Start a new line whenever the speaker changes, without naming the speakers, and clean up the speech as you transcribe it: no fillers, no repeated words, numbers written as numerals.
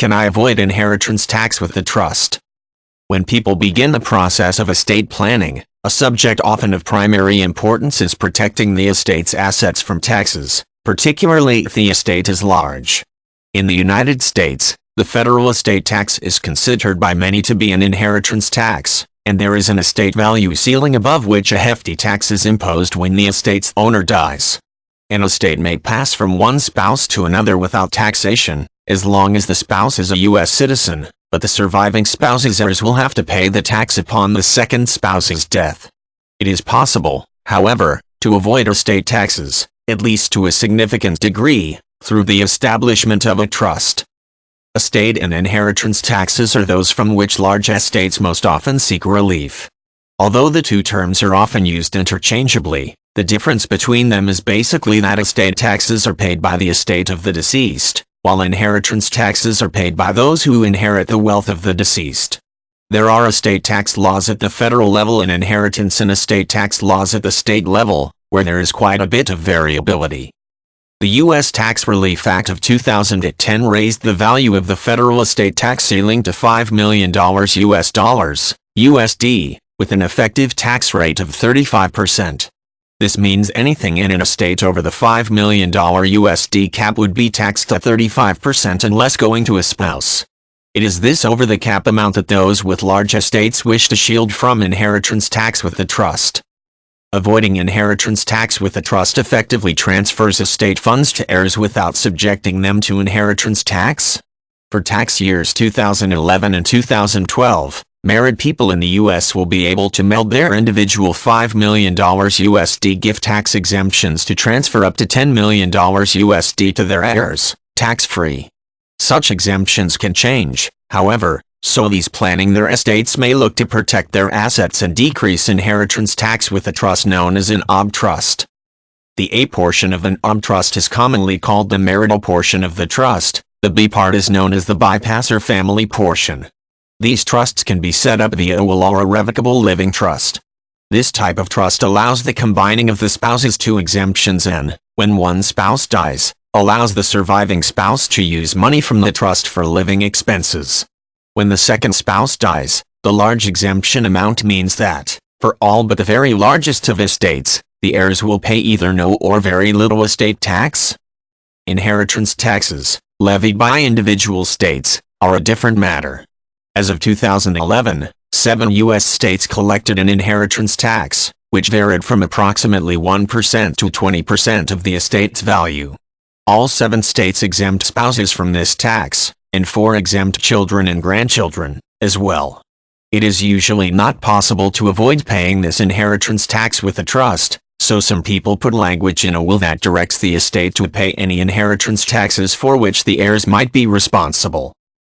can I avoid inheritance tax with the trust? When people begin the process of estate planning, a subject often of primary importance is protecting the estate's assets from taxes, particularly if the estate is large. In the United States, the federal estate tax is considered by many to be an inheritance tax, and there is an estate value ceiling above which a hefty tax is imposed when the estate's owner dies. An estate may pass from one spouse to another without taxation, as long as the spouse is a U.S. citizen, but the surviving spouse's heirs will have to pay the tax upon the second spouse's death. It is possible, however, to avoid estate taxes, at least to a significant degree, through the establishment of a trust. Estate and inheritance taxes are those from which large estates most often seek relief. Although the two terms are often used interchangeably, the difference between them is basically that estate taxes are paid by the estate of the deceased, while inheritance taxes are paid by those who inherit the wealth of the deceased. There are estate tax laws at the federal level and inheritance and estate tax laws at the state level, where there is quite a bit of variability. The U.S. Tax Relief Act of 2010 raised the value of the federal estate tax ceiling to $5 million USD, with an effective tax rate of 35%. This means anything in an estate over the $5 million USD cap would be taxed at 35% unless going to a spouse. It is this over the cap amount that those with large estates wish to shield from inheritance tax with the trust. Avoiding inheritance tax with a trust effectively transfers estate funds to heirs without subjecting them to inheritance tax. For tax years 2011 and 2012, married people in the U.S. will be able to meld their individual $5 million USD gift tax exemptions to transfer up to $10 million USD to their heirs, tax-free. Such exemptions can change, however, so these planning their estates may look to protect their assets and decrease inheritance tax with a trust known as an OB trust. The A portion of an OB trust is commonly called the marital portion of the trust. The B part is known as the bypasser family portion. These trusts can be set up via a will or a revocable living trust. This type of trust allows the combining of the spouses' two exemptions and, when one spouse dies, allows the surviving spouse to use money from the trust for living expenses. When the second spouse dies, the large exemption amount means that, for all but the very largest of estates, the heirs will pay either no or very little estate tax. Inheritance taxes, levied by individual states, are a different matter. As of 2011, 7 U.S. states collected an inheritance tax, which varied from approximately 1% to 20% of the estate's value. All 7 states exempt spouses from this tax, and 4 exempt children and grandchildren, as well. It is usually not possible to avoid paying this inheritance tax with a trust, so some people put language in a will that directs the estate to pay any inheritance taxes for which the heirs might be responsible.